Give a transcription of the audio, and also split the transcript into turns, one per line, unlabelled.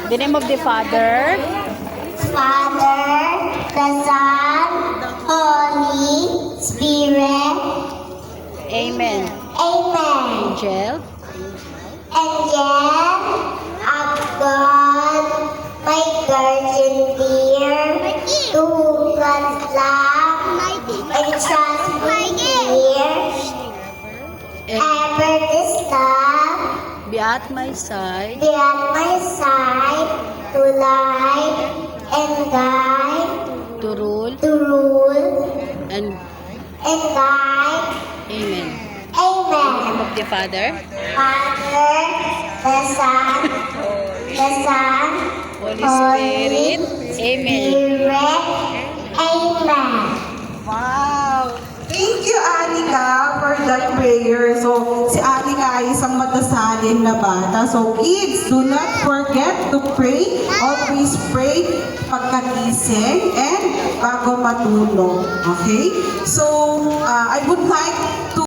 The name of the Father,
Father, the Son, Holy Spirit.
Amen.
Amen.
Angel,
Angel of God, my guardian dear, to whom God's love and trust me dear, ever this love,
be at my side,
be at my side, to light and guide,
to rule
to rule
and
and guide.
Amen.
Amen.
Of the Father,
Father, the Son,
Holy Spirit. Amen.
Spirit. Amen.
Wow! Thank you, Anika, for that prayer. So, si Anika ay isang madasalin na bata. So, kids, do not forget to pray. Always pray pagkagising and bago matulog. Okay? So, I would like to